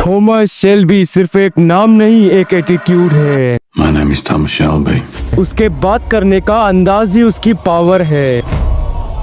Thomas Shelby सिर्फ एक नाम नहीं, एक एटीट्यूड है। My name is Thomas Shelby. उसके बात करने का अंदाज ही उसकी पावर है।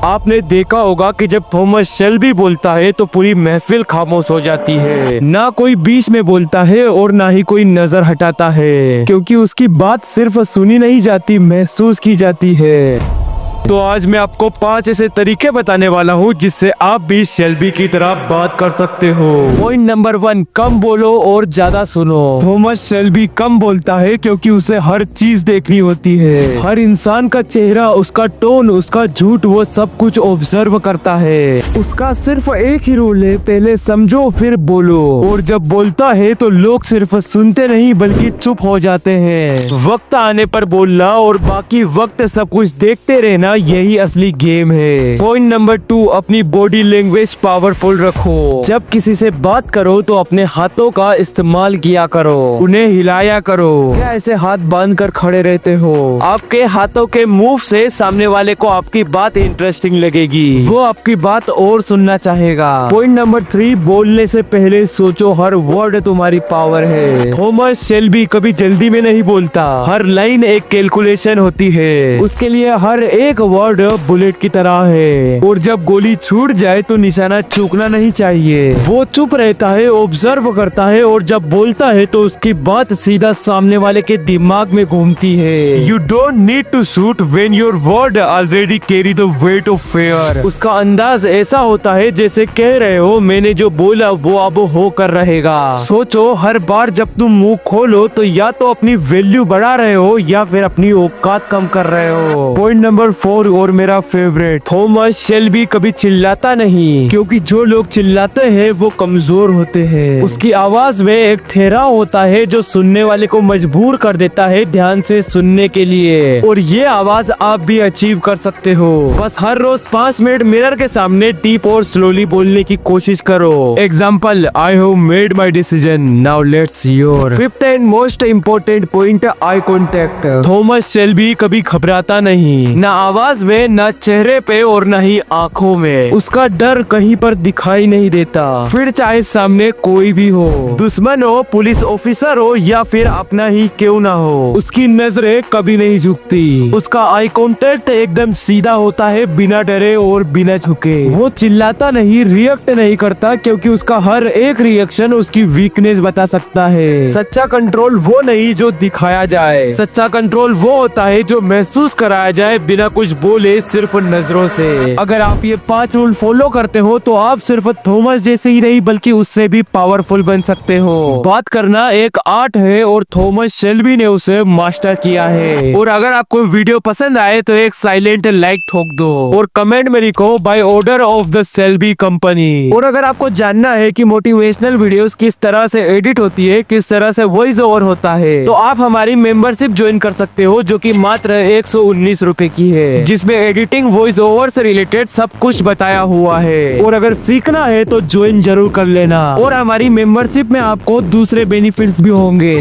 आपने देखा होगा कि जब थॉमस शेल्बी बोलता है तो पूरी महफिल खामोश हो जाती है। ना कोई बीच में बोलता है और ना ही कोई नजर हटाता है, क्योंकि उसकी बात सिर्फ सुनी नहीं जाती, महसूस की जाती है। तो आज मैं आपको 5 ऐसे तरीके बताने वाला हूँ जिससे आप भी शेल्बी की तरह बात कर सकते हो। पॉइंट नंबर 1, कम बोलो और ज्यादा सुनो। थॉमस शेल्बी कम बोलता है क्योंकि उसे हर चीज देखनी होती है। हर इंसान का चेहरा, उसका टोन, उसका झूठ, वो सब कुछ ऑब्जर्व करता है। उसका सिर्फ एक ही रूल है, पहले समझो फिर बोलो। और जब बोलता है तो लोग सिर्फ सुनते नहीं बल्कि चुप हो जाते हैं। वक्त आने पर बोलना और बाकी वक्त सब कुछ देखते रहना, यही असली गेम है। पॉइंट नंबर 2, अपनी बॉडी लैंग्वेज पावरफुल रखो। जब किसी से बात करो तो अपने हाथों का इस्तेमाल किया करो, उन्हें हिलाया करो। क्या ऐसे हाथ बांध कर खड़े रहते हो? आपके हाथों के मूव से सामने वाले को आपकी बात इंटरेस्टिंग लगेगी, वो आपकी बात और सुनना चाहेगा। पॉइंट नंबर 3, बोलने से पहले सोचो, हर वर्ड तुम्हारी पावर है। थॉमस शेल्बी कभी जल्दी में नहीं बोलता, हर लाइन एक कैलकुलेशन होती है। उसके लिए हर एक वर्ड बुलेट की तरह है, और जब गोली छूट जाए तो निशाना चूकना नहीं चाहिए। वो चुप रहता है, ऑब्जर्व करता है, और जब बोलता है तो उसकी बात सीधा सामने वाले के दिमाग में घूमती है। You don't need to shoot when your word already carry the weight of fear. उसका अंदाज ऐसा होता है जैसे कह रहे हो, मैंने जो बोला वो अब होकर रहेगा। सोचो, हर बार जब तुम मुंह खोलो तो या तो अपनी वैल्यू बढ़ा रहे हो या फिर अपनी औकात कम कर रहे हो। पॉइंट नंबर 4 और मेरा फेवरेट, थॉमस शेल्बी कभी चिल्लाता नहीं, क्योंकि जो लोग चिल्लाते हैं वो कमजोर होते हैं। उसकी आवाज में एक ठहराव होता है जो सुनने वाले को मजबूर कर देता है ध्यान से सुनने के लिए। और ये आवाज आप भी अचीव कर सकते हो। बस हर रोज 5 मिनट मिरर के सामने डीप और स्लोली बोलने की कोशिश करो। Example, I have made my decision, now let's your. 5th and most important point, eye contact. Thomas Shelby कभी घबराता नहीं, ना आवाज में, ना चेहरे पे और ना ही आँखों में। उसका डर कहीं पर दिखाई नहीं देता, फिर चाहे सामने कोई भी हो, दुश्मन हो, पुलिस ऑफिसर हो या फिर अपना ही क्यों ना हो। उसकी नजरें कभी नहीं झुकती। उसका आई कांटेक्ट एकदम सीधा होता है, बिना डरे और बिना झुके। वो चिल्लाता नहीं, रिएक्ट नहीं करता, क्योंकि उसका हर एक रिएक्शन उसकी वीकनेस बता सकता है। सच्चा कंट्रोल वो नहीं जो दिखाया जाए, सच्चा कंट्रोल वो होता है जो महसूस कराया जाए बिना कुछ बोले, सिर्फ नजरों से। अगर आप ये 5 रूल फॉलो करते हो तो आप सिर्फ थॉमस जैसे ही नहीं बल्कि उससे भी पावरफुल बन सकते हो। बात करना एक आर्ट है और थॉमस शेल्बी ने उसे मास्टर किया है। और अगर आपको वीडियो पसंद आए तो एक साइलेंट लाइक ठोक दो और कमेंट में लिखो, by order of the Shelby company. और अगर आपको जानना है कि मोटिवेशनल वीडियोस किस तरह से एडिट होती है, किस तरह से वॉइस ओवर होता है, तो आप हमारी मेंबरशिप ज्वाइन कर सकते हो, जो कि मात्र 119 रुपए की है, जिसमें एडिटिंग, वॉइस ओवर से रिलेटेड सब कुछ बताया हुआ है। और अगर सीखना है तो ज्वाइन जरूर कर लेना, और हमारी मेंबरशिप में आपको दूसरे बेनिफिट्स भी होंगे।